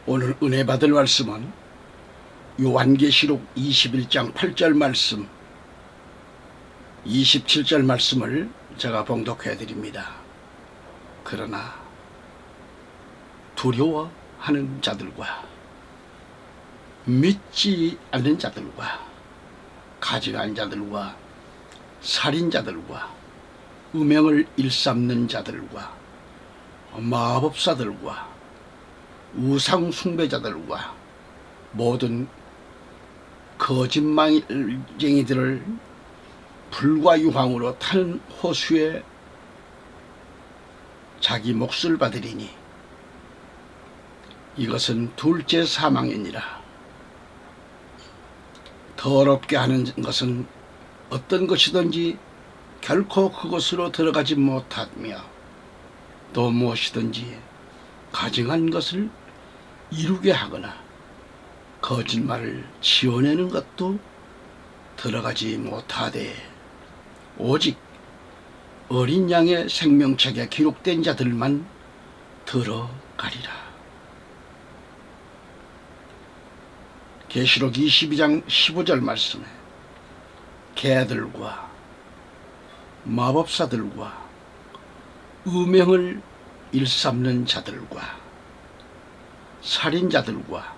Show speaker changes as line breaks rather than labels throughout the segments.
오늘 은혜 받을 말씀은 요한계시록 21장 8절 말씀, 27절 말씀을 제가 봉독해 드립니다. 그러나 두려워하는 자들과 믿지 않는 자들과 가증한 자들과 살인자들과 음행을 일삼는 자들과 마법사들과 우상 숭배자들과 모든 거짓말쟁이들을 불과 유황으로 타는 호수에 자기 몫을 받으리니 이것은 둘째 사망이니라. 더럽게 하는 것은 어떤 것이든지 결코 그곳으로 들어가지 못하며 또 무엇이든지 가증한 것을 이루게 하거나 거짓말을 지어내는 것도 들어가지 못하되 오직 어린 양의 생명책에 기록된 자들만 들어가리라. 계시록 22장 15절 말씀에 개들과 마법사들과 음행을 일삼는 자들과 살인자들과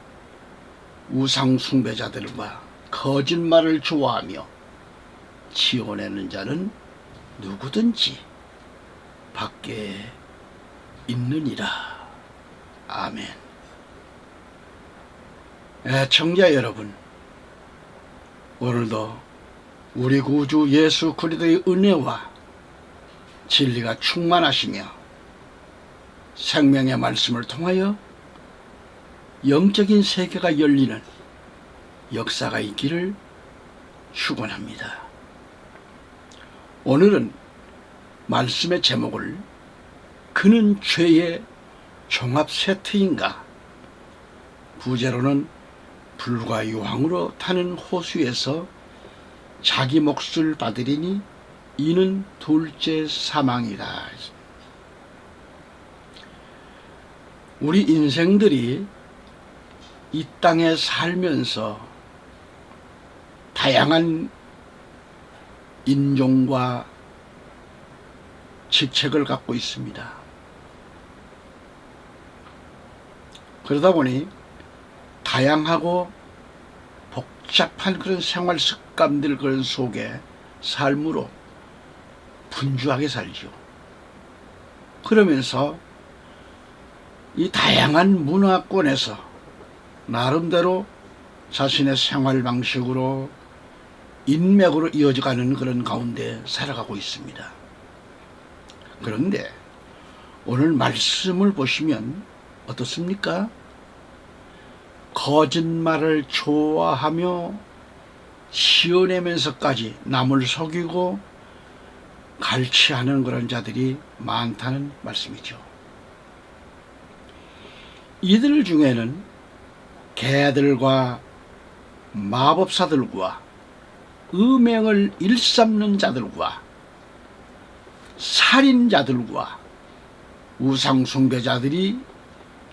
우상 숭배자들과 거짓말을 좋아하며 지어내는 자는 누구든지 밖에 있느니라. 아멘. 애청자 여러분, 오늘도 우리 구주 예수 그리스도의 은혜와 진리가 충만하시며 생명의 말씀을 통하여 영적인 세계가 열리는 역사가 있기를 축원합니다. 오늘은 말씀의 제목을 그는 죄의 종합 세트인가, 부제로는 불과 유황으로 타는 호수에서 자기 몫을 받으리니 이는 둘째 사망이라. 우리 인생들이 이 땅에 살면서 다양한 인종과 직책을 갖고 있습니다. 그러다 보니 다양하고 복잡한 그런 생활 습관들 그런 속에 삶으로 분주하게 살죠. 그러면서 이 다양한 문화권에서 나름대로 자신의 생활 방식으로 인맥으로 이어져가는 그런 가운데 살아가고 있습니다. 그런데 오늘 말씀을 보시면 어떻습니까? 거짓말을 좋아하며 지어내면서까지 남을 속이고 갈취하는 그런 자들이 많다는 말씀이죠. 이들 중에는 개들과 마법사들과 음행을 일삼는 자들과 살인자들과 우상숭배자들이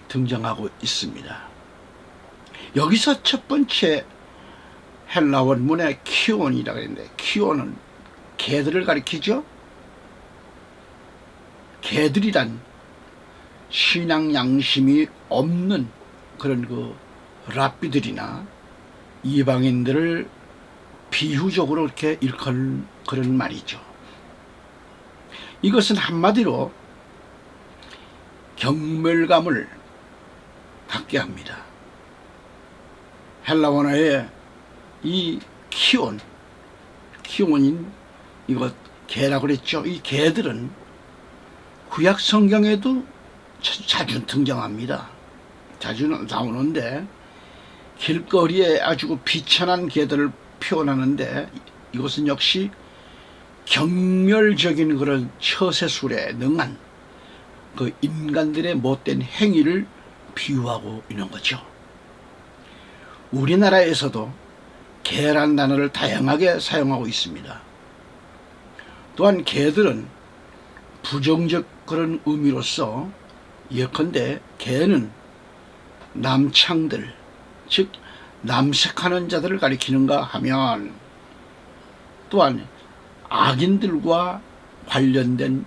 등장하고 있습니다. 여기서 첫 번째 헬라 원문의 키온이라고 했는데, 키온은 개들을 가리키죠. 개들이란 신앙 양심이 없는 그런 그 랍비들이나 이방인들을 비유적으로 이렇게 일컫는 그런 말이죠. 이것은 한마디로 경멸감을 갖게 합니다. 헬라 원어의 이 키온인 이거 개라고 그랬죠. 이 개들은 구약 성경에도 자주 등장합니다. 자주 나오는데 길거리에 아주 비천한 개들을 표현하는데 이것은 역시 경멸적인 그런 처세술에 능한 그 인간들의 못된 행위를 비유하고 있는 거죠. 우리나라에서도 개란 단어를 다양하게 사용하고 있습니다. 또한 개들은 부정적 그런 의미로서 예컨대 개는 남창들, 즉 남색하는 자들을 가리키는가 하면 또한 악인들과 관련된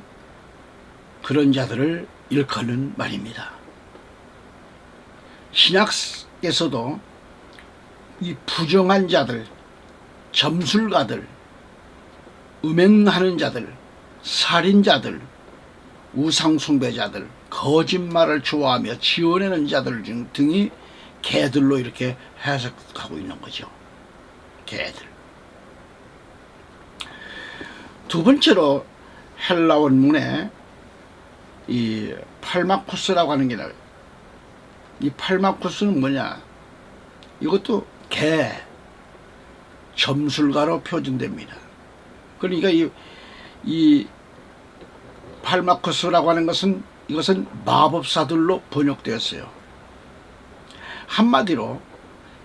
그런 자들을 일컫는 말입니다. 신약에서도 이 부정한 자들, 점술가들, 음행하는 자들, 살인자들, 우상숭배자들, 거짓말을 좋아하며 지어내는 자들 등이 개들로 이렇게 해석하고 있는 거죠. 개들. 두 번째로 헬라 원문에 이 팔마쿠스라고 하는 게 나와요. 이 팔마쿠스는 뭐냐? 이것도 개, 점술가로 표준됩니다. 그러니까 이 팔마쿠스라고 하는 것은 이것은 마법사들로 번역되었어요. 한마디로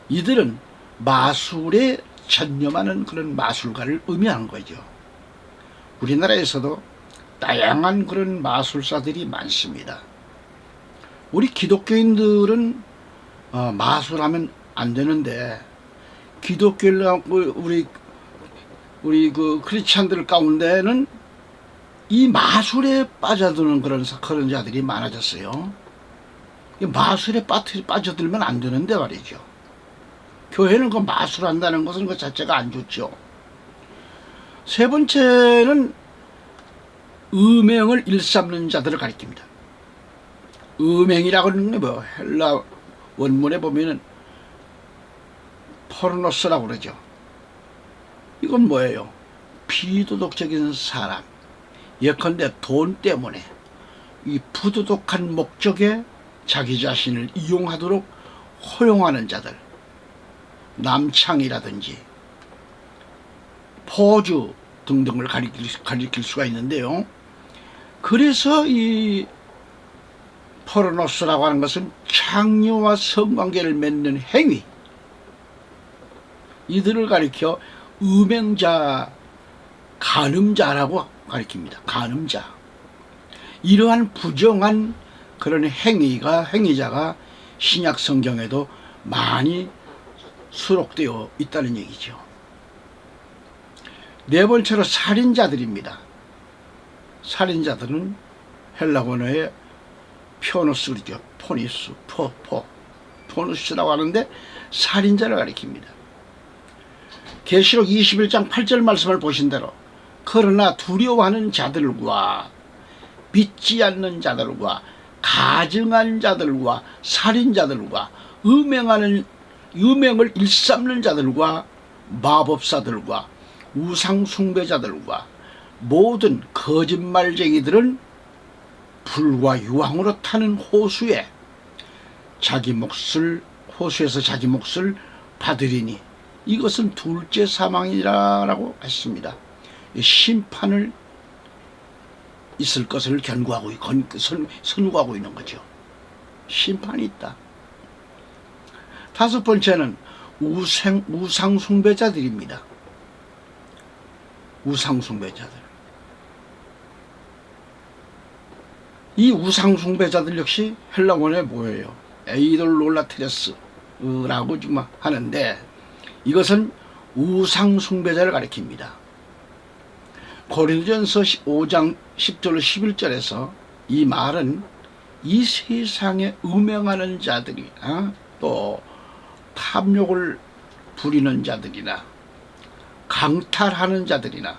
이들은 마술에 전념하는 그런 마술가를 의미하는 거죠. 우리나라에서도 다양한 그런 마술사들이 많습니다. 우리 기독교인들은 마술하면 안 되는데 기독교를 우리 그 크리스찬들 가운데는 이 마술에 빠져드는 그런 자들이 많아졌어요. 마술에 빠져들면 안 되는데 말이죠. 교회는 그 마술한다는 것은 그 자체가 안 좋죠. 세 번째는 음행을 일삼는 자들을 가리킵니다. 음행이라고 하는 게 뭐 헬라 원문에 보면은 포르노스라고 그러죠. 이건 뭐예요? 비도덕적인 사람, 예컨대 돈 때문에 이 부도덕한 목적에 자기 자신을 이용하도록 허용하는 자들, 남창이라든지 포주 등등을 가리킬 수가 있는데요. 그래서 이 포르노스라고 하는 것은 창녀와 성관계를 맺는 행위, 이들을 가리켜 음행자, 간음자라고 가리킵니다. 간음자. 이러한 부정한 그런 행위자가 신약 성경에도 많이 수록되어 있다는 얘기죠. 네 번째로 살인자들입니다. 살인자들은 헬라어의 포노스죠. 포누스라고 하는데 살인자를 가리킵니다. 계시록 21장 8절 말씀을 보신 대로 그러나 두려워하는 자들과 믿지 않는 자들과 가증한 자들과 살인자들과 음행을 일삼는 자들과 마법사들과 우상숭배자들과 모든 거짓말쟁이들은 불과 유황으로 타는 호수에서 자기 몫을 받으리니 이것은 둘째 사망이라고 했습니다. 심판을 있을 것을 선고하고 있는 거죠. 심판이 있다. 다섯 번째는 우상숭배자들입니다. 우상숭배자들. 이 우상숭배자들 역시 헬라어에 뭐예요? 에이돌롤라트레스라고 지금 하는데 이것은 우상숭배자를 가리킵니다. 고린도전서 5장 10절 11절에서 이 말은 이 세상에 음행하는 자들이 또 탐욕을 부리는 자들이나 강탈하는 자들이나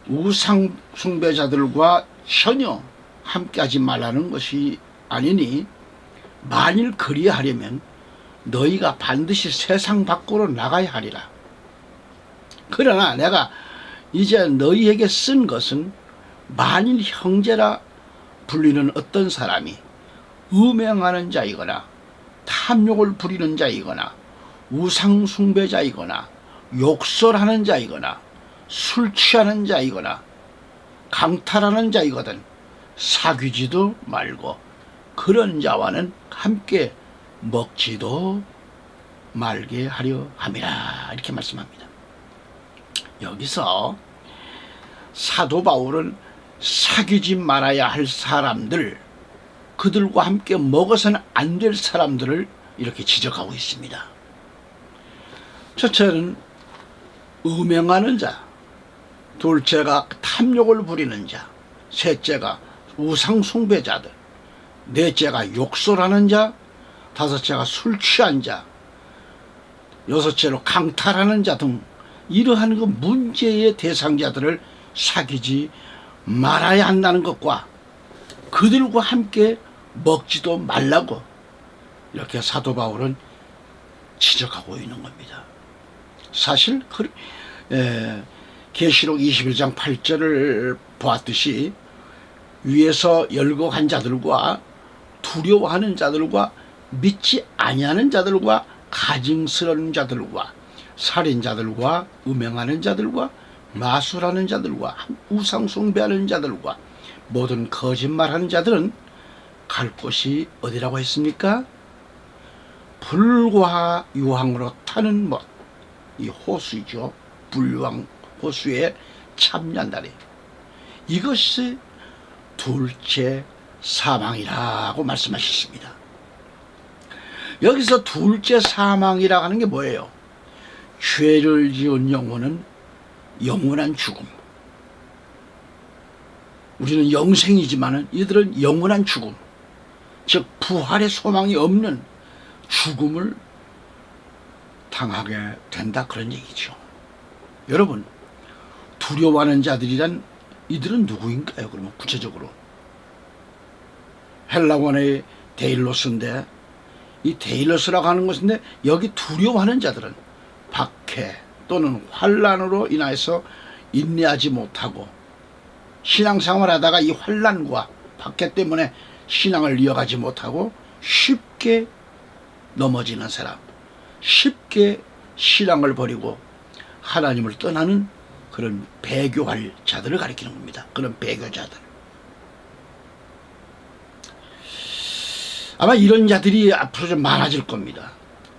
우상숭배자들과 전혀 함께하지 말라는 것이 아니니 만일 그리하려면 너희가 반드시 세상 밖으로 나가야 하리라. 그러나 내가 이제 너희에게 쓴 것은 만일 형제라 불리는 어떤 사람이 음행하는 자이거나 탐욕을 부리는 자이거나 우상숭배자이거나 욕설하는 자이거나 술 취하는 자이거나 강탈하는 자이거든 사귀지도 말고 그런 자와는 함께 먹지도 말게 하려 함이라. 이렇게 말씀합니다. 여기서 사도 바울은 사귀지 말아야 할 사람들, 그들과 함께 먹어서는 안 될 사람들을 이렇게 지적하고 있습니다. 첫째는 음행하는 자, 둘째가 탐욕을 부리는 자, 셋째가 우상 숭배자들, 넷째가 욕설하는 자, 다섯째가 술 취한 자, 여섯째로 강탈하는 자 등 이러한 그 문제의 대상자들을 사귀지 말아야 한다는 것과 그들과 함께 먹지도 말라고 이렇게 사도 바울은 지적하고 있는 겁니다. 사실 계시록 21장 8절을 보았듯이 위에서 열거한 자들과 두려워하는 자들과 믿지 아니하는 자들과 가증스러운 자들과 살인자들과 음행하는 자들과 마술하는 자들과 우상 숭배하는 자들과 모든 거짓말하는 자들은 갈 곳이 어디라고 했습니까? 불과 유황으로 타는 못, 이 호수이죠. 불유황 호수에 참여한다네. 이것이 둘째 사망이라고 말씀하셨습니다. 여기서 둘째 사망이라고 하는 게 뭐예요? 죄를 지은 영혼은 영원한 죽음. 우리는 영생이지만 이들은 영원한 죽음, 즉 부활의 소망이 없는 죽음을 당하게 된다, 그런 얘기죠. 여러분, 두려워하는 자들이란 이들은 누구인가요? 그러면 구체적으로 헬라원의 데일로스인데, 이 데일로스라고 하는 것인데, 여기 두려워하는 자들은 박해 또는 환난으로 인해서 인내하지 못하고 신앙생활 하다가 이 환난과 박해 때문에 신앙을 이어가지 못하고 쉽게 넘어지는 사람, 쉽게 신앙을 버리고 하나님을 떠나는 그런 배교할 자들을 가리키는 겁니다. 그런 배교자들. 아마 이런 자들이 앞으로 좀 많아질 겁니다.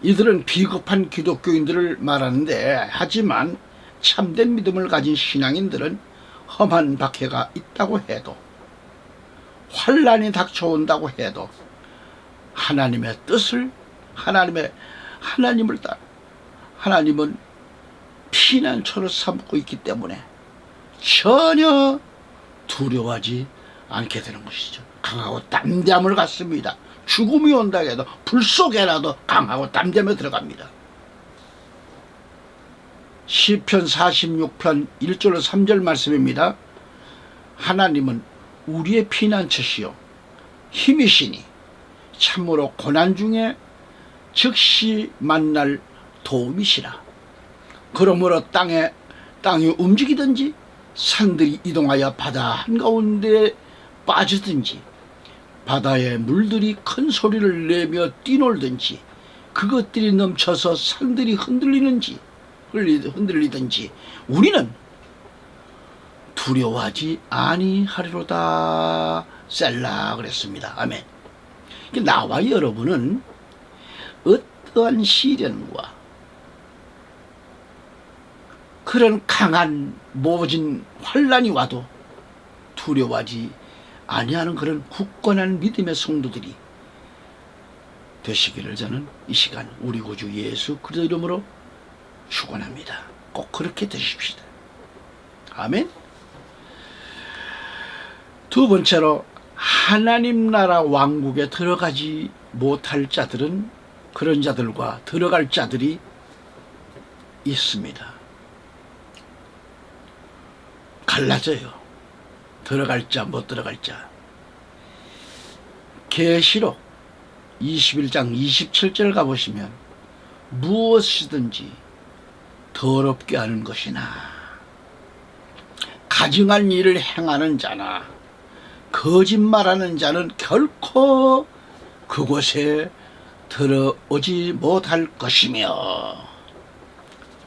이들은 비겁한 기독교인들을 말하는데, 하지만 참된 믿음을 가진 신앙인들은 험한 박해가 있다고 해도, 환난이 닥쳐온다고 해도 하나님의 뜻을, 하나님을 따라 하나님은 피난처를 삼고 있기 때문에 전혀 두려워하지 않게 되는 것이죠. 강하고 담대함을 갖습니다. 죽음이 온다 해도 불 속에라도 강하고 담대함에 들어갑니다. 시편 46편 1절 3절 말씀입니다. 하나님은 우리의 피난처시요 힘이시니 참으로 고난 중에 즉시 만날 도움이시라. 그러므로 땅이 움직이든지 산들이 이동하여 바다 한가운데 빠지든지 바다의 물들이 큰 소리를 내며 뛰놀든지 그것들이 넘쳐서 산들이 흔들리든지 우리는 두려워하지 아니하리로다. 셀라 그랬습니다. 아멘. 나와 여러분은 어떠한 시련과 그런 강한 모진 환난이 와도 두려워하지 아니하는 그런 굳건한 믿음의 성도들이 되시기를 저는 이 시간 우리 구주 예수 그리스도 이름으로 축원합니다. 꼭 그렇게 되십시다. 아멘. 두 번째로, 하나님 나라 왕국에 들어가지 못할 자들은 그런 자들과 들어갈 자들이 있습니다. 갈라져요. 들어갈 자, 못 들어갈 자. 계시록 21장 27절 가보시면 무엇이든지 더럽게 하는 것이나 가증한 일을 행하는 자나 거짓말하는 자는 결코 그곳에 들어오지 못할 것이며,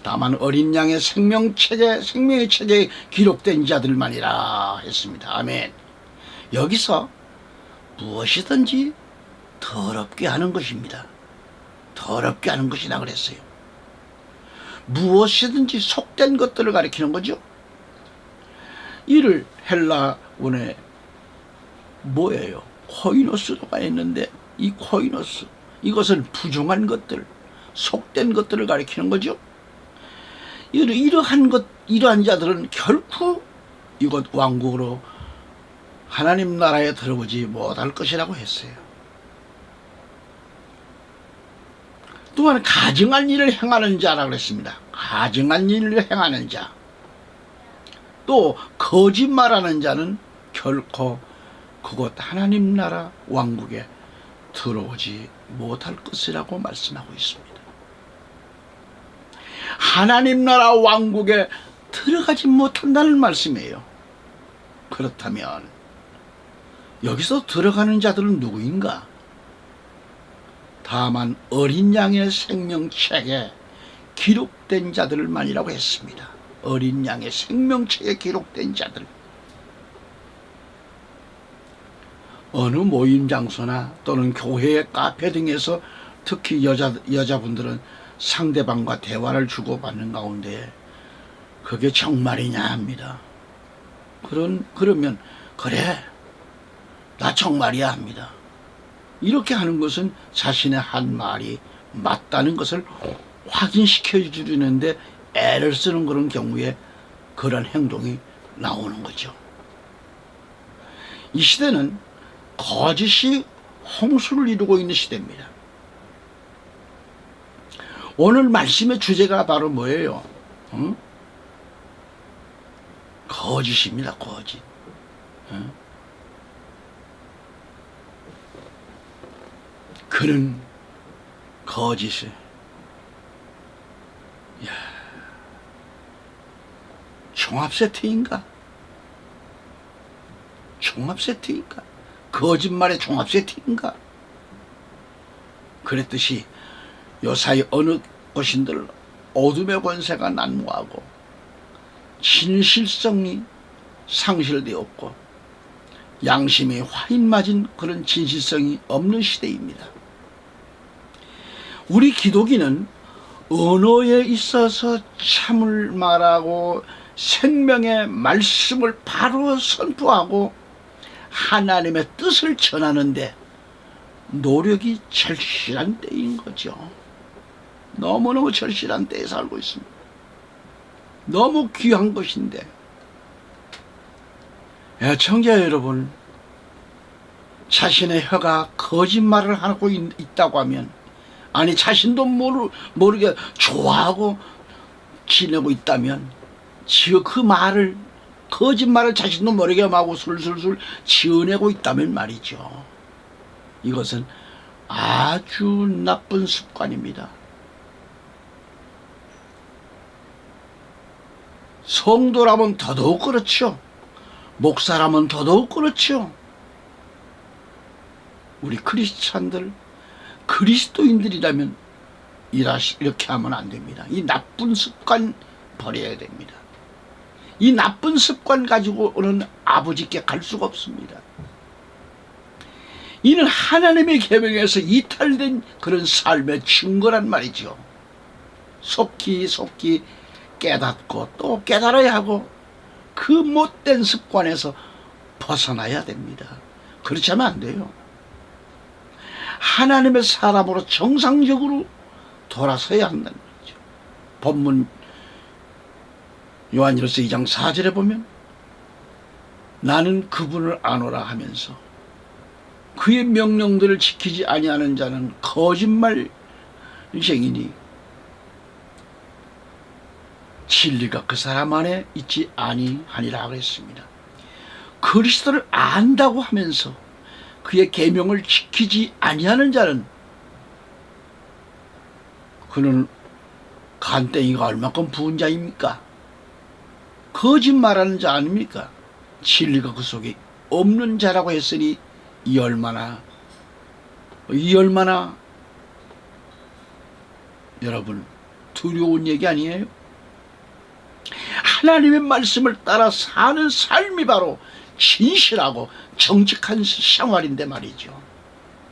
다만 어린 양의 생명의 책에 기록된 자들만이라 했습니다. 아멘. 여기서 무엇이든지 더럽게 하는 것입니다. 더럽게 하는 것이라 그랬어요. 무엇이든지 속된 것들을 가리키는 거죠. 이를 헬라원에 뭐예요? 코이노스가 있는데 이 코이노스, 이것은 부정한 것들, 속된 것들을 가리키는 거죠. 이러한 자들은 결코 이곳 왕국으로 하나님 나라에 들어오지 못할 것이라고 했어요. 또한 가증한 일을 행하는 자라고 그랬습니다. 가증한 일을 행하는 자, 또 거짓말하는 자는 결코 그곳 하나님 나라 왕국에 들어오지 못할 것이라고 말씀하고 있습니다. 하나님 나라 왕국에 들어가지 못한다는 말씀이에요. 그렇다면 여기서 들어가는 자들은 누구인가? 다만 어린 양의 생명책에 기록된 자들만이라고 했습니다. 어린 양의 생명책에 기록된 자들. 어느 모임 장소나 또는 교회의 카페 등에서 특히 여자분들은 상대방과 대화를 주고받는 가운데 그게 정말이냐 합니다. 그러면 그래, 나 정말이야 합니다. 이렇게 하는 것은 자신의 한 말이 맞다는 것을 확인시켜 주려는데 애를 쓰는 그런 경우에 그런 행동이 나오는 거죠. 이 시대는 거짓이 홍수를 이루고 있는 시대입니다. 오늘 말씀의 주제가 바로 뭐예요? 거짓입니다. 거짓. 그는 거짓을, 종합 세트인가? 종합 세트인가? 거짓말의 종합 세트인가? 그랬듯이 요사이 어느 것인들 어둠의 권세가 난무하고 진실성이 상실되었고 양심이 화인 맞은 그런 진실성이 없는 시대입니다. 우리 기독인은 언어에 있어서 참을 말하고 생명의 말씀을 바로 선포하고 하나님의 뜻을 전하는데 노력이 절실한 때인 거죠. 너무너무 절실한 때에 살고 있습니다. 너무 귀한 것인데, 애청자 여러분, 자신의 혀가 거짓말을 하고 있다고 하면, 아니 자신도 모르게 좋아하고 지내고 있다면 그 말을, 거짓말을 자신도 모르게 하고 술술술 지어내고 있다면 말이죠. 이것은 아주 나쁜 습관입니다. 성도라면 더더욱 그렇죠. 목사라면 더더욱 그렇죠. 우리 크리스찬들, 그리스도인들이라면 이렇게 하면 안 됩니다. 이 나쁜 습관 버려야 됩니다. 이 나쁜 습관 가지고는 아버지께 갈 수가 없습니다. 이는 하나님의 계명에서 이탈된 그런 삶의 증거란 말이죠. 속히 깨닫고 또 깨달아야 하고 그 못된 습관에서 벗어나야 됩니다. 그렇지 않으면 안 돼요. 하나님의 사람으로 정상적으로 돌아서야 한다는 거죠. 본문 요한일서 2장 4절에 보면 나는 그분을 아노라 하면서 그의 명령들을 지키지 아니하는 자는 거짓말쟁이니 진리가 그 사람 안에 있지 아니하니라 그랬습니다. 그리스도를 안다고 하면서 그의 계명을 지키지 아니하는 자는 그는 간땡이가 얼마큼 부은 자입니까? 거짓말하는 자 아닙니까? 진리가 그 속에 없는 자라고 했으니 이 얼마나 여러분 두려운 얘기 아니에요? 하나님의 말씀을 따라 사는 삶이 바로 진실하고 정직한 생활인데 말이죠.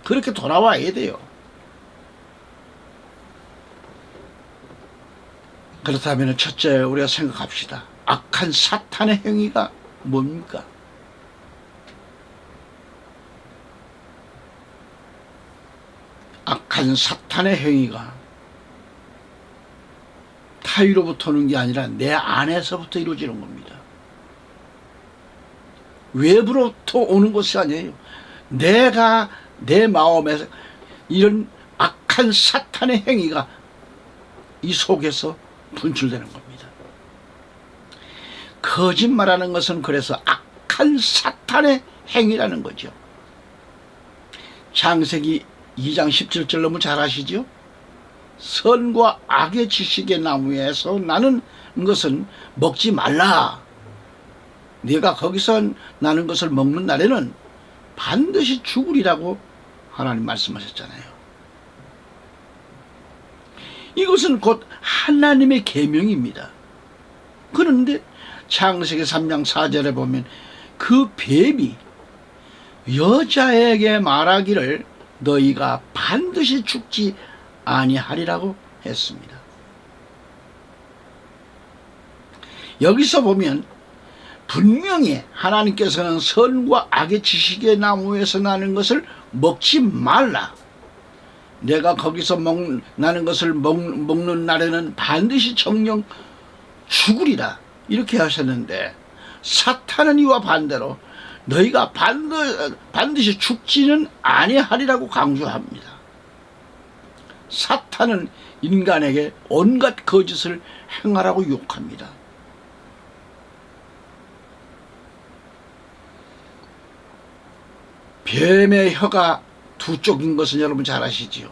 그렇게 돌아와야 돼요. 그렇다면 첫째 우리가 생각합시다. 악한 사탄의 행위가 뭡니까? 악한 사탄의 행위가 타위로부터 오는 게 아니라 내 안에서부터 이루어지는 겁니다. 외부로부터 오는 것이 아니에요. 내가 내 마음에서 이런 악한 사탄의 행위가 이 속에서 분출되는 겁니다. 거짓말하는 것은 그래서 악한 사탄의 행위라는 거죠. 창세기 2장 17절 너무 잘 아시죠? 선과 악의 지식의 나무에서 나는 것은 먹지 말라. 네가 거기서 나는 것을 먹는 날에는 반드시 죽으리라고 하나님 말씀하셨잖아요. 이것은 곧 하나님의 계명입니다. 그런데 창세기 3장 4절에 보면 그 뱀이 여자에게 말하기를 너희가 반드시 죽지 아니하리라고 했습니다. 여기서 보면 분명히 하나님께서는 선과 악의 지식의 나무에서 나는 것을 먹지 말라. 내가 거기서 나는 것을 먹는 날에는 반드시 정령 죽으리라. 이렇게 하셨는데 사탄은 이와 반대로 너희가 반드시 죽지는 아니하리라고 강조합니다. 사탄은 인간에게 온갖 거짓을 행하라고 유혹합니다. 뱀의 혀가 두 쪽인 것은 여러분 잘 아시지요.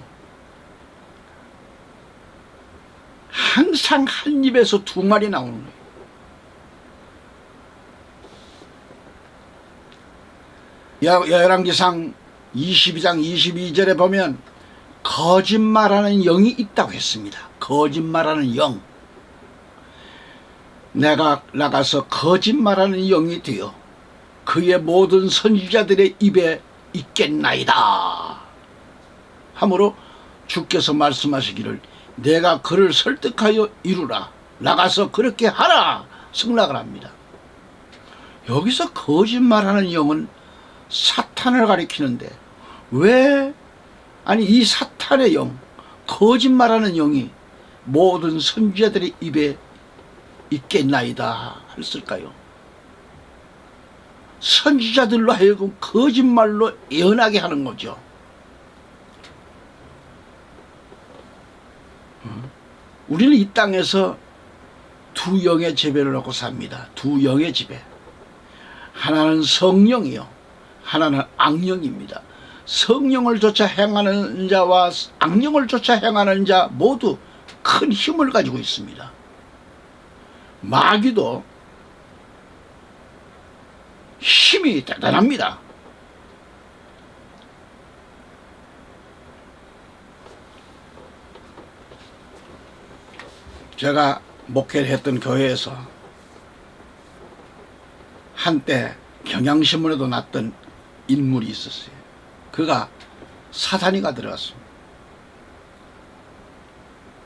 항상 한 입에서 두 마리 나오는 거예요. 열왕기상 22장 22절에 보면 거짓말하는 영이 있다고 했습니다. 거짓말하는 영. 내가 나가서 거짓말하는 영이 되어 그의 모든 선지자들의 입에 있겠나이다 하므로 주께서 말씀하시기를 내가 그를 설득하여 이루라. 나가서 그렇게 하라. 승낙을 합니다. 여기서 거짓말하는 영은 사탄을 가리키는데 왜 이 사탄의 영, 거짓말하는 영이 모든 선지자들의 입에 있겠나이다 했을까요? 선지자들로 하여금 거짓말로 예언하게 하는 거죠. 우리는 이 땅에서 두 영의 지배를 놓고 삽니다. 두 영의 지배. 하나는 성령이요, 하나는 악령입니다. 성령을 쫓아 행하는 자와 악령을 쫓아 행하는 자 모두 큰 힘을 가지고 있습니다. 마귀도 힘이 대단합니다. 제가 목회를 했던 교회에서 한때 경향신문에도 났던 인물이 있었어요. 그가 사단이가 들어갔습니다.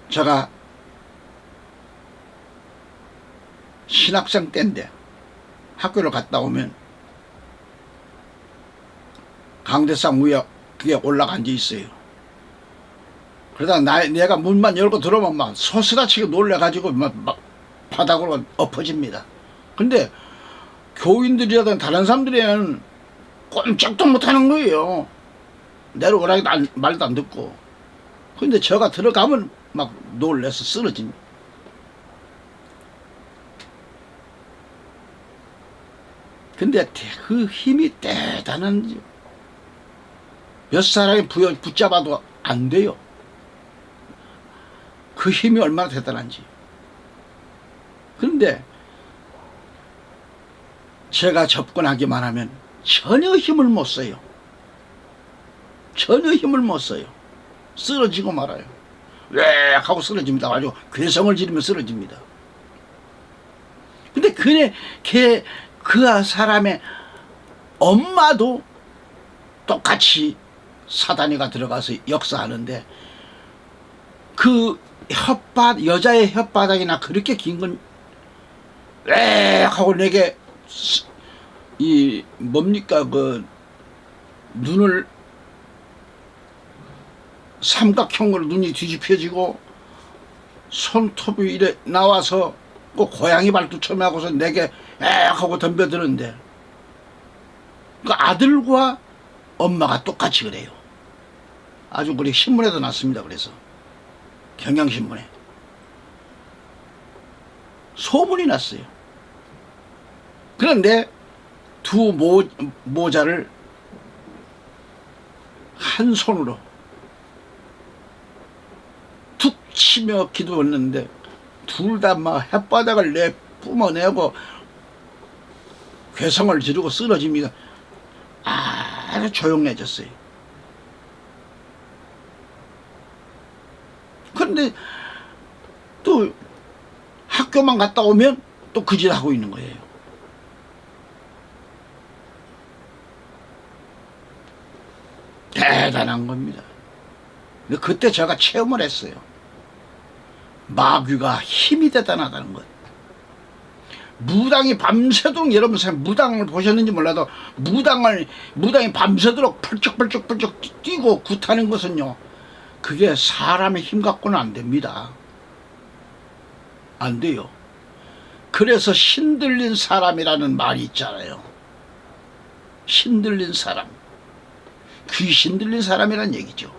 제가 신학생 때인데 학교를 갔다 오면 강대상 위에 그게 올라가 앉아 있어요. 그러다 내가 문만 열고 들어오면 막 소스라치게 놀래가지고 막 바닥으로 엎어집니다. 근데 교인들이라든 다른 사람들은 꼼짝도 못하는 거예요. 내려오라기도 말도 안 듣고. 근데 저가 들어가면 막 놀래서 쓰러집니다. 근데 그 힘이 대단한지 몇 사람이 붙잡아도 안 돼요. 그 힘이 얼마나 대단한지. 그런데 제가 접근하기만 하면 전혀 힘을 못 써요. 전혀 힘을 못 써요. 쓰러지고 말아요. 왜 하고 쓰러집니다. 아주 괴성을 지르며 쓰러집니다. 근데 그 사람의 엄마도 똑같이 사단이가 들어가서 역사하는데 그 여자의 혓바닥이나 그렇게 긴 건 왜 하고 내게 뭡니까 그 눈을 삼각형으로 눈이 뒤집혀지고 손톱이 이래 나와서 꼭 고양이 발톱처럼 하고서 내게 에 하고 덤벼드는데 그 아들과 엄마가 똑같이 그래요. 아주 그래 신문에도 났습니다. 그래서 경향신문에 소문이 났어요. 그런데 두 모자를 한 손으로 툭 치며 기도했는데 둘 다 막 혓바닥을 내뿜어내고 괴성을 지르고 쓰러집니다. 아주 조용해졌어요. 그런데 또 학교만 갔다 오면 또 그 짓 하고 있는 거예요. 대단한 겁니다. 근데 그때 제가 체험을 했어요. 마귀가 힘이 대단하다는 것. 무당이 밤새도록, 여러분 무당을 보셨는지 몰라도 무당이 밤새도록 펄쩍펄쩍 뛰고 굿하는 것은요, 그게 사람의 힘 갖고는 안 됩니다. 안 돼요. 그래서 신들린 사람이라는 말이 있잖아요. 신들린 사람, 귀신 들린 사람이란 얘기죠.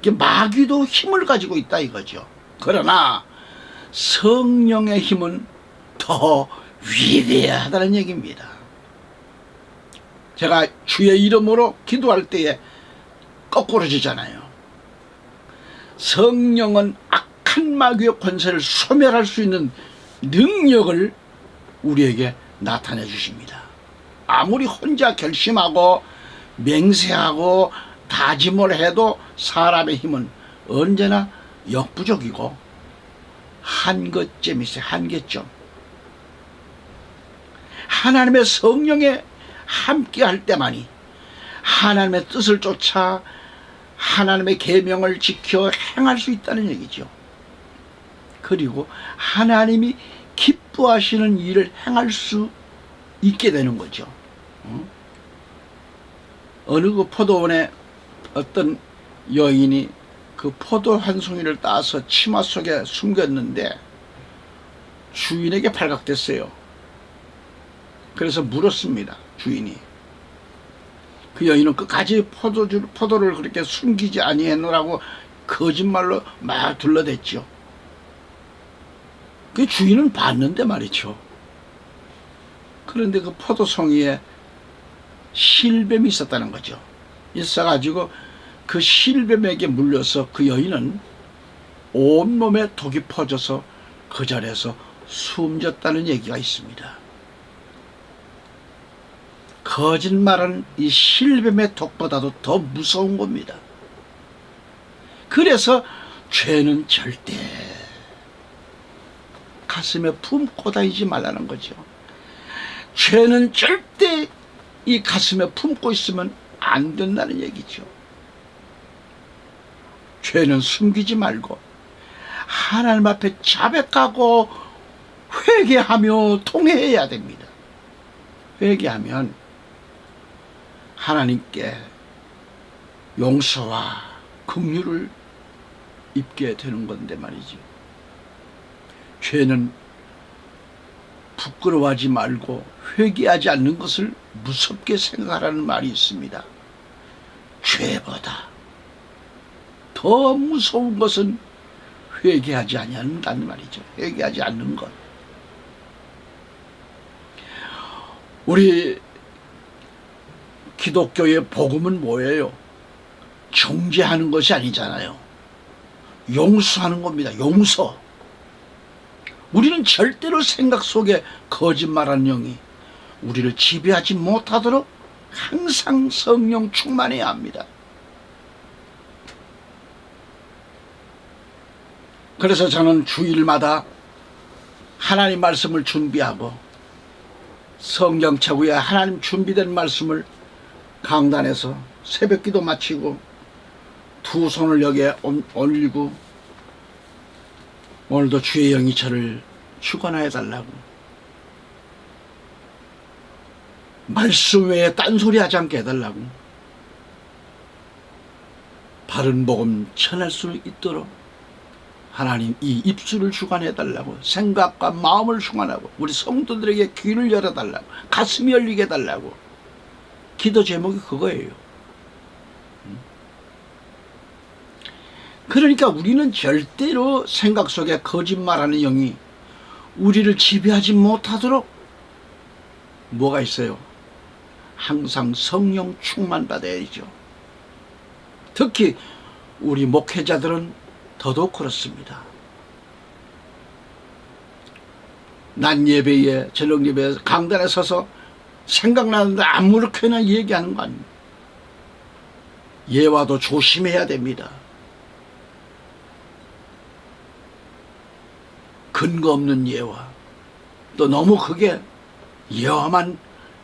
이게 마귀도 힘을 가지고 있다 이거죠. 그러나 성령의 힘은 더 위대하다는 얘기입니다. 제가 주의 이름으로 기도할 때에 거꾸로지잖아요. 성령은 악한 마귀의 권세를 소멸할 수 있는 능력을 우리에게 나타내 주십니다. 아무리 혼자 결심하고 맹세하고 다짐을 해도 사람의 힘은 언제나 역부족이고 한계점이 있어요. 한계점. 하나님의 성령에 함께 할 때만이 하나님의 뜻을 쫓아 하나님의 계명을 지켜 행할 수 있다는 얘기죠. 그리고 하나님이 기뻐하시는 일을 행할 수 있게 되는 거죠. 어느 그 포도원에 어떤 여인이 그 포도 한 송이를 따서 치마 속에 숨겼는데 주인에게 발각됐어요. 그래서 물었습니다. 주인이. 그 여인은 끝까지 포도를 그렇게 숨기지 아니했노라고 거짓말로 막 둘러댔죠. 그 주인은 봤는데 말이죠. 그런데 그 포도송이에 실뱀이 있었다는 거죠. 있어가지고 그 실뱀에게 물려서 그 여인은 온몸에 독이 퍼져서 그 자리에서 숨졌다는 얘기가 있습니다. 거짓말은 이 실뱀의 독보다도 더 무서운 겁니다. 그래서 죄는 절대 가슴에 품고 다니지 말라는 거죠. 죄는 절대 이 가슴에 품고 있으면 안 된다는 얘기죠. 죄는 숨기지 말고 하나님 앞에 자백하고 회개하며 통회해야 됩니다. 회개하면 하나님께 용서와 긍휼을 입게 되는 건데 말이죠. 죄는 부끄러워하지 말고 회개하지 않는 것을 무섭게 생각하라는 말이 있습니다. 죄보다 더 무서운 것은 회개하지 않는다는 말이죠. 회개하지 않는 것. 우리 기독교의 복음은 뭐예요? 정죄하는 것이 아니잖아요. 용서하는 겁니다. 용서. 우리는 절대로 생각 속에 거짓말하는 영이 우리를 지배하지 못하도록 항상 성령 충만해야 합니다. 그래서 저는 주일마다 하나님 말씀을 준비하고 성경책 위에 하나님 준비된 말씀을 강단에서 새벽기도 마치고 두 손을 여기에 올리고 오늘도 주의 영이 저를 축원하여 달라고, 말씀 외에 딴소리 하지 않게 해달라고 바른 복음 전할 수 있도록 하나님 이 입술을 주관해 달라고, 생각과 마음을 주관하고 우리 성도들에게 귀를 열어달라고, 가슴이 열리게 해달라고. 기도 제목이 그거예요. 그러니까 우리는 절대로 생각 속에 거짓말하는 영이 우리를 지배하지 못하도록 뭐가 있어요? 항상 성령 충만 받아야죠. 특히 우리 목회자들은 더더욱 그렇습니다. 낮 예배에, 저녁 예배에 강단에 서서 생각나는데 아무렇게나 얘기하는 거 아닙니까? 예와도 조심해야 됩니다. 근거 없는 예와, 또 너무 크게 예화만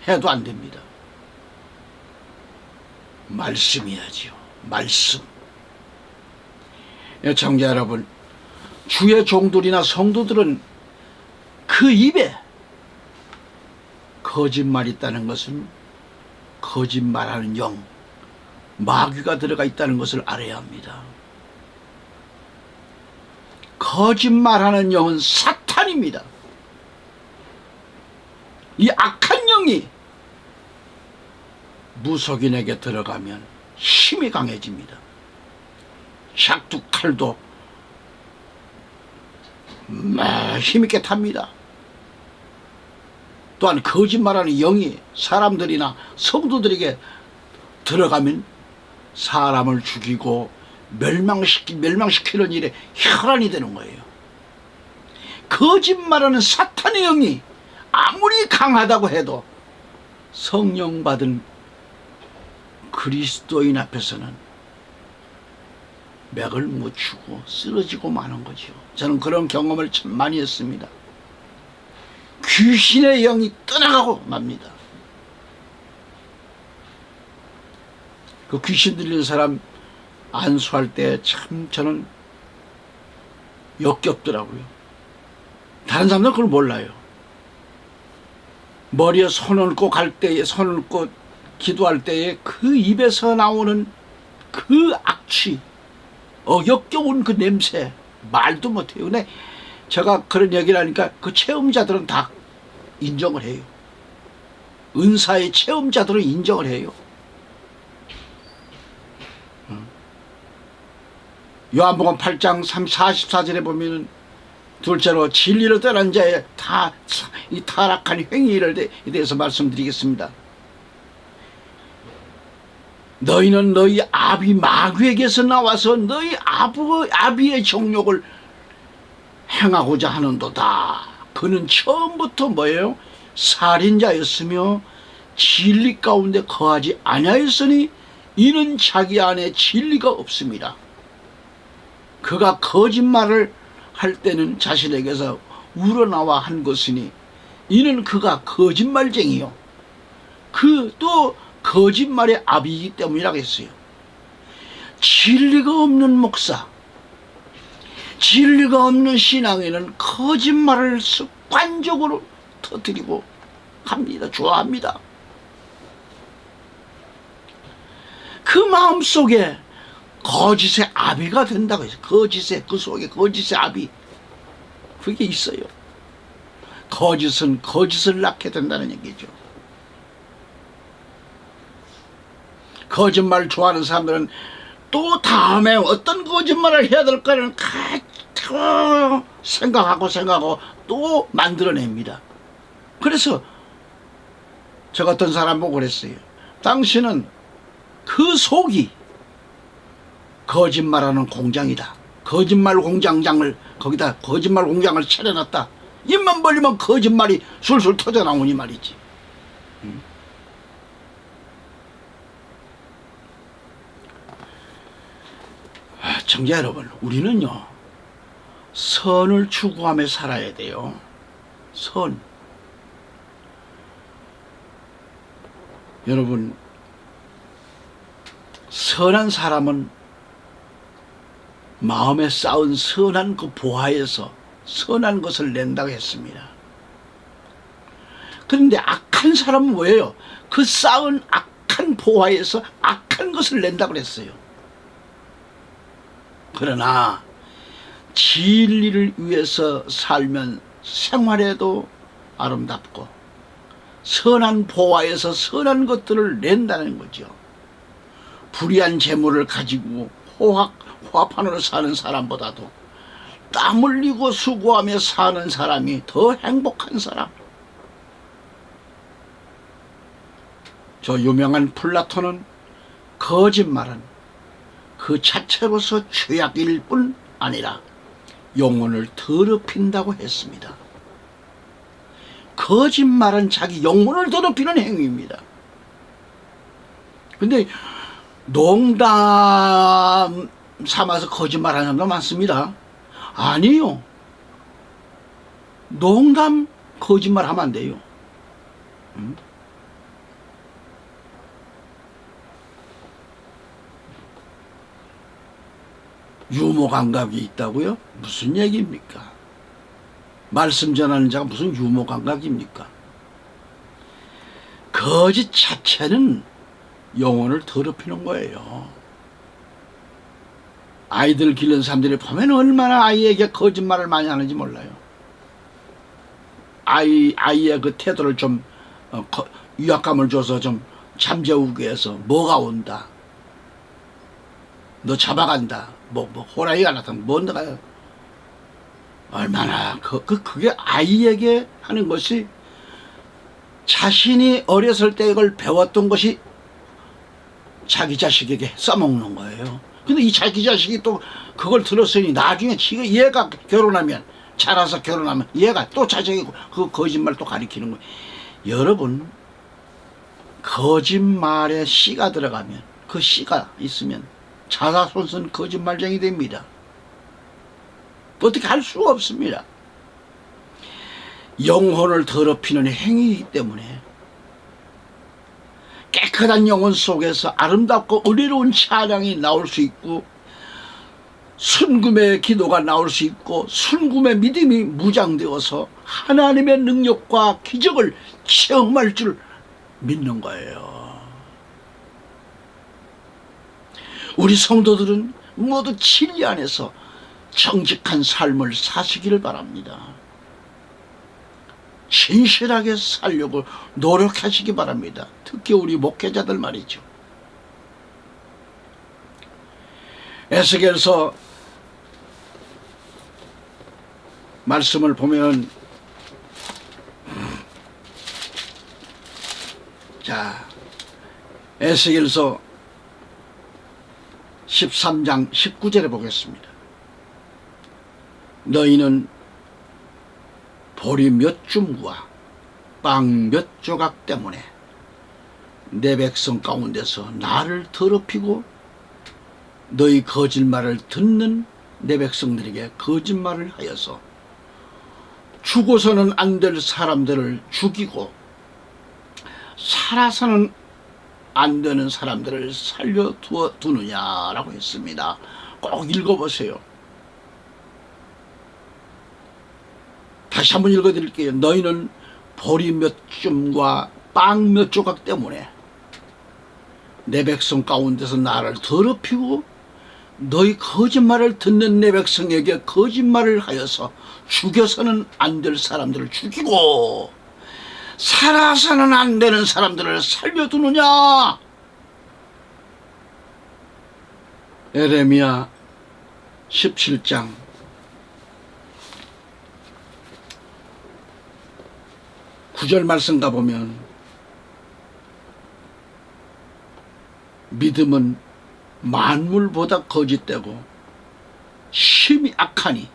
해도 안 됩니다. 말씀이야지요. 말씀. 애청자 여러분, 주의 종들이나 성도들은 그 입에 거짓말이 있다는 것은 거짓말하는 영, 마귀가 들어가 있다는 것을 알아야 합니다. 거짓말하는 영은 사탄입니다. 이 악한 영이 무속인에게 들어가면 힘이 강해집니다. 샥둑 칼도 힘있게 탑니다. 또한 거짓말하는 영이 사람들이나 성도들에게 들어가면 사람을 죽이고 멸망시키는 일에 혈안이 되는 거예요. 거짓말하는 사탄의 영이 아무리 강하다고 해도 성령 받은 그리스도인 앞에서는 맥을 못 추고 쓰러지고 마는 거죠. 저는 그런 경험을 참 많이 했습니다. 귀신의 영이 떠나가고 맙니다. 그 귀신 들리는 사람 안수할 때 참 저는 역겹더라고요. 다른 사람들은 그걸 몰라요. 머리에 손을 얹고 갈 때에, 손을 얹고 기도할 때에 그 입에서 나오는 그 악취, 역겨운 그 냄새 말도 못해요. 근데 제가 그런 얘기를 하니까 그 체험자들은 다 인정을 해요. 은사의 체험자들은 인정을 해요. 요한복음 8장 44절에 보면은 둘째로 진리를 떠난 자의 이 타락한 행위에 대해서 말씀드리겠습니다. 너희는 너희 아비 마귀에게서 나와서 너희 아비의 정욕을 행하고자 하는도다. 그는 처음부터 뭐예요? 살인자였으며 진리 가운데 거하지 아니하였으니 이는 자기 안에 진리가 없습니다. 그가 거짓말을 할 때는 자신에게서 우러나와 한 것이니 이는 그가 거짓말쟁이요 그 또 거짓말의 아비이기 때문이라고 했어요. 진리가 없는 목사, 진리가 없는 신앙에는 거짓말을 습관적으로 터뜨리고 합니다. 좋아합니다. 그 마음속에 거짓의 아비가 된다고 해서 그 속에 거짓의 아비, 그게 있어요. 거짓은 거짓을 낳게 된다는 얘기죠. 거짓말 좋아하는 사람들은 또 다음에 어떤 거짓말을 해야 될까를 생각하고 또 만들어냅니다. 그래서 저 같은 사람 보고 그랬어요. 당신은 그 속이 거짓말하는 공장이다. 거짓말 공장장을 거기다 거짓말 공장을 차려놨다. 입만 벌리면 거짓말이 술술 터져나오니 말이지. 청자 여러분, 우리는요 선을 추구하며 살아야 돼요. 선. 여러분, 선한 사람은 마음에 쌓은 선한 그 보화에서 선한 것을 낸다고 했습니다. 그런데 악한 사람은 뭐예요? 그 쌓은 악한 보화에서 악한 것을 낸다고 그랬어요. 그러나 진리를 위해서 살면 생활에도 아름답고 선한 보화에서 선한 것들을 낸다는 거죠. 불의한 재물을 가지고 호화판으로 사는 사람보다도 땀 흘리고 수고하며 사는 사람이 더 행복한 사람. 저 유명한 플라톤은 거짓말은 그 자체로서 죄악일 뿐 아니라 영혼을 더럽힌다고 했습니다. 거짓말은 자기 영혼을 더럽히는 행위입니다. 근데 농담 삼아서 거짓말하는 사람도 많습니다. 아니요. 농담 거짓말하면 안 돼요. 유머 감각이 있다고요? 무슨 얘기입니까? 말씀 전하는 자가 무슨 유머 감각입니까? 거짓 자체는 영혼을 더럽히는 거예요. 아이들 기르는 사람들이 보면 얼마나 아이에게 거짓말을 많이 하는지 몰라요. 아이의 그 태도를 좀 위압감을 줘서 좀 잠재우게 해서 뭐가 온다, 너 잡아간다, 뭐 호랑이가 나타나면 뭔가요? 얼마나 그게 아이에게 하는 것이 자신이 어렸을 때 이걸 배웠던 것이 자기 자식에게 써먹는 거예요. 근데 이 자기 자식이 또 그걸 들었으니 나중에 얘가 결혼하면, 자라서 결혼하면 얘가 또 자식이고 그 거짓말 또 가리키는 거예요. 여러분, 거짓말에 씨가 들어가면, 그 씨가 있으면 자사손손 거짓말쟁이 됩니다. 어떻게 할 수가 없습니다. 영혼을 더럽히는 행위이기 때문에 깨끗한 영혼 속에서 아름답고 의리로운 찬양이 나올 수 있고, 순금의 기도가 나올 수 있고, 순금의 믿음이 무장되어서 하나님의 능력과 기적을 체험할 줄 믿는 거예요. 우리 성도들은 모두 진리 안에서 정직한 삶을 사시기를 바랍니다. 진실하게 살려고 노력하시기 바랍니다. 특히 우리 목회자들 말이죠. 에스겔서 말씀을 보면, 자, 에스겔서 13장 19절에 보겠습니다. 너희는 보리 몇 줌과 빵 몇 조각 때문에 내 백성 가운데서 나를 더럽히고 너희 거짓말을 듣는 내 백성들에게 거짓말을 하여서 죽어서는 안 될 사람들을 죽이고 살아서는 안 되는 사람들을 살려두느냐라고 했습니다. 꼭 읽어보세요. 다시 한번 읽어드릴게요. 너희는 보리 몇 줌과 빵 몇 조각 때문에 내 백성 가운데서 나를 더럽히고 너희 거짓말을 듣는 내 백성에게 거짓말을 하여서 죽여서는 안 될 사람들을 죽이고 살아서는 안 되는 사람들을 살려두느냐. 에레미야 17장 9절 말씀 가보면, 믿음은 만물보다 거짓되고 심히 악하니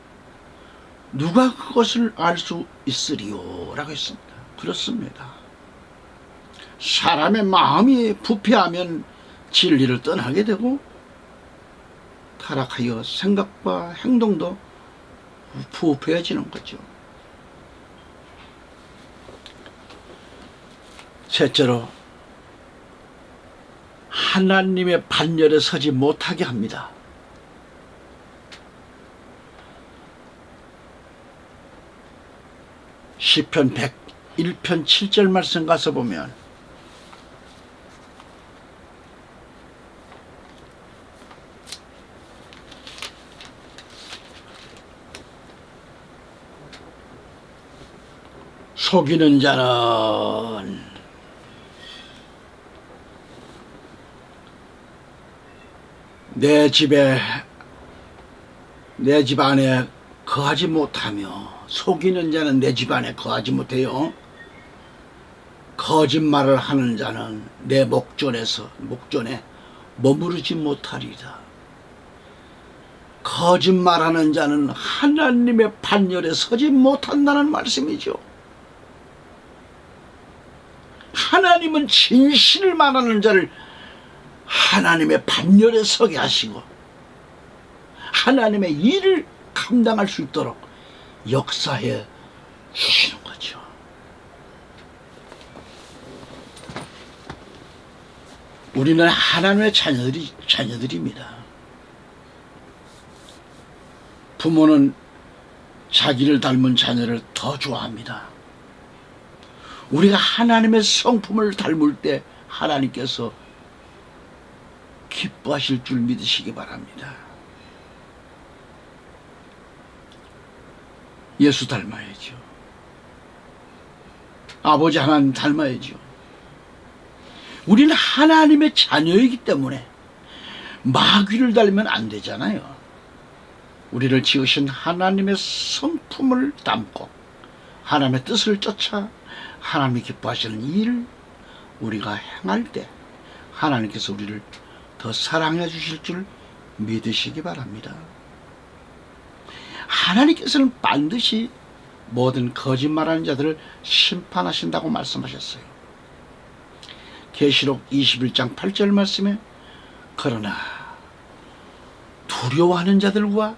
누가 그것을 알 수 있으리요 라고 했습니다. 그렇습니다. 사람의 마음이 부패하면 진리를 떠나게 되고 타락하여 생각과 행동도 부패해지는 거죠. 셋째로, 하나님의 반열에 서지 못하게 합니다. 시편 101편 7절 말씀 가서 보면, 속이는 자는 내 집 안에 거하지 못하며, 속이는 자는 내 집 안에 거하지 못해요. 거짓말을 하는 자는 내 목전에 머무르지 못하리라. 거짓말하는 자는 하나님의 반열에 서지 못한다는 말씀이죠. 하나님은 진실을 말하는 자를 하나님의 반열에 서게 하시고 하나님의 일을 감당할 수 있도록 역사해 주시는 거죠. 우리는 하나님의 자녀들입니다. 부모는 자기를 닮은 자녀를 더 좋아합니다. 우리가 하나님의 성품을 닮을 때 하나님께서 기뻐하실 줄 믿으시기 바랍니다. 예수 닮아야죠. 아버지 하나님 닮아야죠. 우리는 하나님의 자녀이기 때문에 마귀를 닮으면 안 되잖아요. 우리를 지으신 하나님의 성품을 담고 하나님의 뜻을 쫓아 하나님이 기뻐하시는 일을 우리가 행할 때 하나님께서 우리를 더 사랑해 주실 줄 믿으시기 바랍니다. 하나님께서는 반드시 모든 거짓말하는 자들을 심판하신다고 말씀하셨어요. 계시록 21장 8절 말씀에 그러나 두려워하는 자들과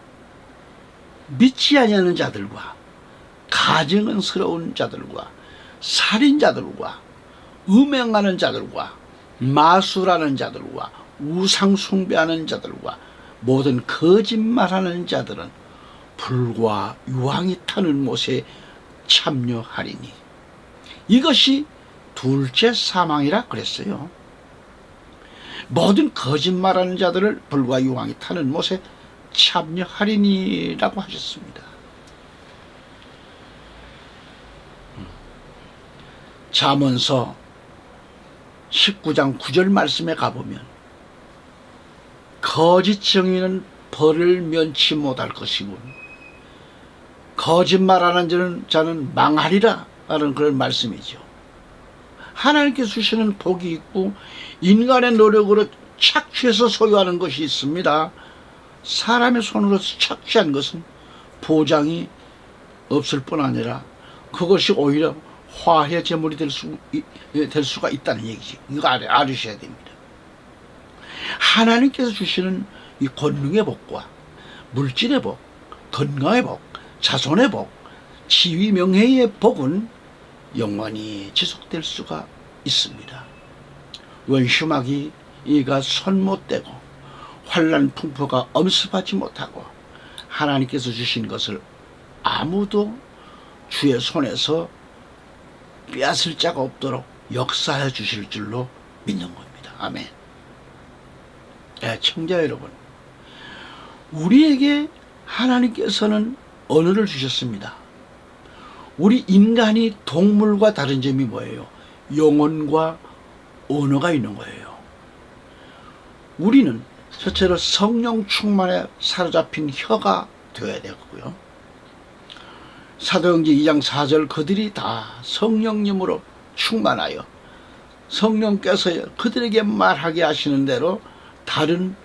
믿지 아니하는 자들과 가증스러운 자들과 살인자들과 음행하는 자들과 마술하는 자들과 우상 숭배하는 자들과 모든 거짓말하는 자들은 불과 유황이 타는 못에 참여하리니 이것이 둘째 사망이라 그랬어요. 모든 거짓말하는 자들을 불과 유황이 타는 못에 참여하리니라고 하셨습니다. 잠언서 19장 9절 말씀에 가보면 거짓 증인은 벌을 면치 못할 것이고 거짓말하는 자는 망하리라 라는 그런 말씀이죠. 하나님께서 주시는 복이 있고 인간의 노력으로 착취해서 소유하는 것이 있습니다. 사람의 손으로 착취한 것은 보장이 없을 뿐 아니라 그것이 오히려 화해 제물이 될 수가 있다는 얘기지. 이거 알으셔야 됩니다. 하나님께서 주시는 이 권능의 복과 물질의 복, 건강의 복, 자손의 복, 지위 명예의 복은 영원히 지속될 수가 있습니다. 원수마귀 이가 손 못 대고 환난 풍파가 엄습하지 못하고 하나님께서 주신 것을 아무도 주의 손에서 빼앗을 자가 없도록 역사해 주실 줄로 믿는 겁니다. 아멘. 청자 여러분, 우리에게 하나님께서는 언어를 주셨습니다. 우리 인간이 동물과 다른 점이 뭐예요? 영혼과 언어가 있는 거예요. 우리는 첫째로 성령 충만에 사로잡힌 혀가 되어야 되고요. 사도행전 2장 4절 그들이 다 성령님으로 충만하여 성령께서 그들에게 말하게 하시는 대로 다른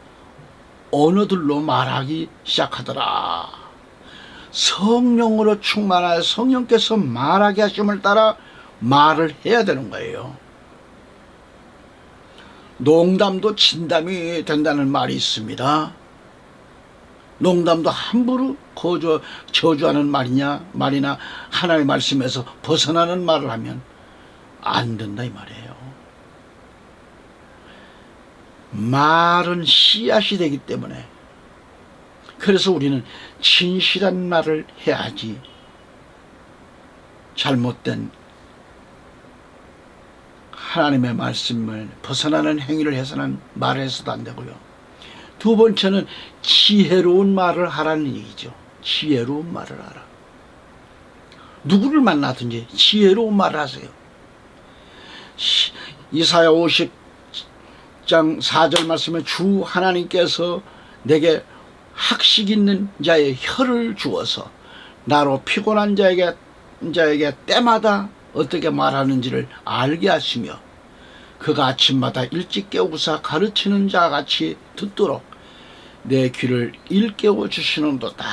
언어들로 말하기 시작하더라. 성령으로 충만하여 성령께서 말하게 하심을 따라 말을 해야 되는 거예요. 농담도 진담이 된다는 말이 있습니다. 농담도 함부로 저주하는 말이나 하나님의 말씀에서 벗어나는 말을 하면 안 된다 이 말이에요. 말은 씨앗이 되기 때문에 그래서 우리는 진실한 말을 해야지 잘못된 하나님의 말씀을 벗어나는 행위를 해서는 말을 해서도 안 되고요. 두 번째는 지혜로운 말을 하라는 얘기죠. 지혜로운 말을 하라. 누구를 만나든지 지혜로운 말을 하세요. 이사야 50장 4절 말씀에 주 하나님께서 내게 학식 있는 자의 혀를 주어서 나로 피곤한 자에게 때마다 어떻게 말하는지를 알게 하시며 그가 아침마다 일찍 깨우사 가르치는 자같이 듣도록 내 귀를 일깨워 주시는도다.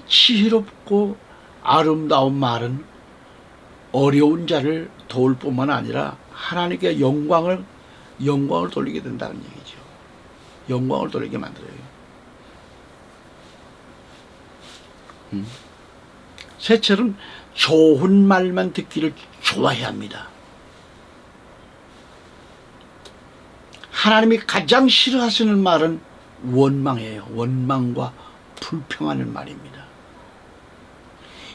지혜롭고 아름다운 말은 어려운 자를 도울 뿐만 아니라 하나님께 영광을 돌리게 된다는 얘기죠. 영광을 돌리게 만들어요. 셋째는 좋은 말만 듣기를 좋아해야 합니다. 하나님이 가장 싫어하시는 말은 원망이에요. 원망과 불평하는 말입니다.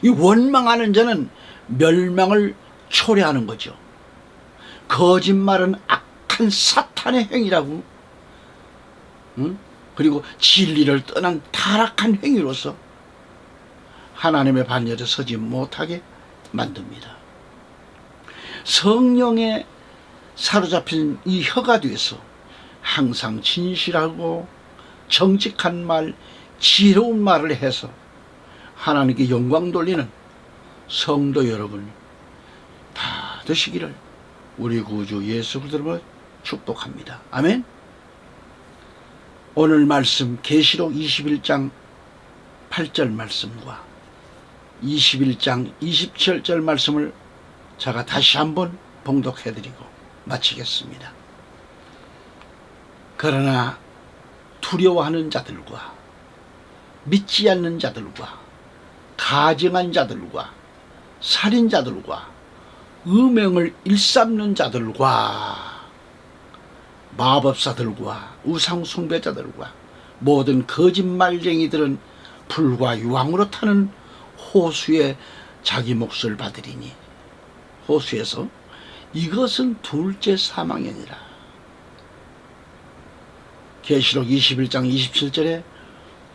이 원망하는 자는 멸망을 초래하는 거죠. 거짓말은 악한 사탄의 행위라고, 그리고 진리를 떠난 타락한 행위로서 하나님의 반열에 서지 못하게 만듭니다. 성령에 사로잡힌 이 혀가 돼서 항상 진실하고 정직한 말, 지혜로운 말을 해서 하나님께 영광 돌리는 성도 여러분 다 되시기를 우리 구주 예수 그리스도로 축복합니다. 아멘. 오늘 말씀 계시록 21장 8절 말씀과 21장 27절 말씀을 제가 다시 한번 봉독해드리고 마치겠습니다. 그러나 두려워하는 자들과 믿지 않는 자들과 가증한 자들과 살인자들과 음행을 일삼는 자들과 마법사들과 우상숭배자들과 모든 거짓말쟁이들은 불과 유황으로 타는 호수에 자기 몫을 받으리니 호수에서 이것은 둘째 사망이니라. 계시록 21장 27절에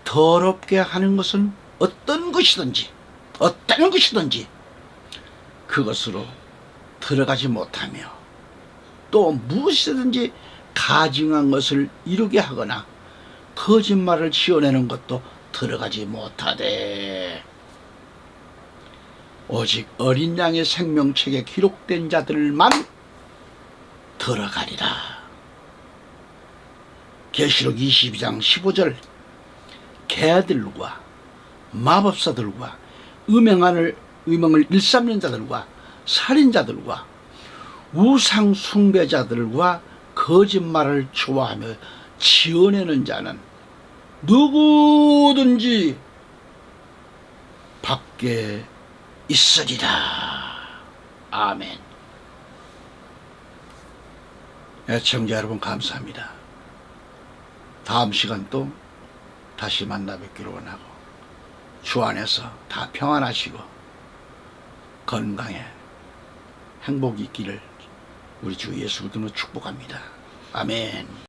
더럽게 하는 것은 어떤 것이든지 그것으로 들어가지 못하며 또 무엇이든지 가증한 것을 이루게 하거나 거짓말을 지어내는 것도 들어가지 못하되 오직 어린 양의 생명책에 기록된 자들만 들어가리라. 계시록 22장 15절 개들과 마법사들과 음행을 일삼는 자들과 살인자들과 우상 숭배자들과 거짓말을 좋아하며 지어내는 자는 누구든지 밖에 있으리라. 아멘. 애청자 여러분 감사합니다. 다음 시간 또 다시 만나 뵙기로 원하고 주 안에서 다 평안하시고 건강에 행복이 있기를 우리 주 예수 그리스도로 축복합니다. 아멘.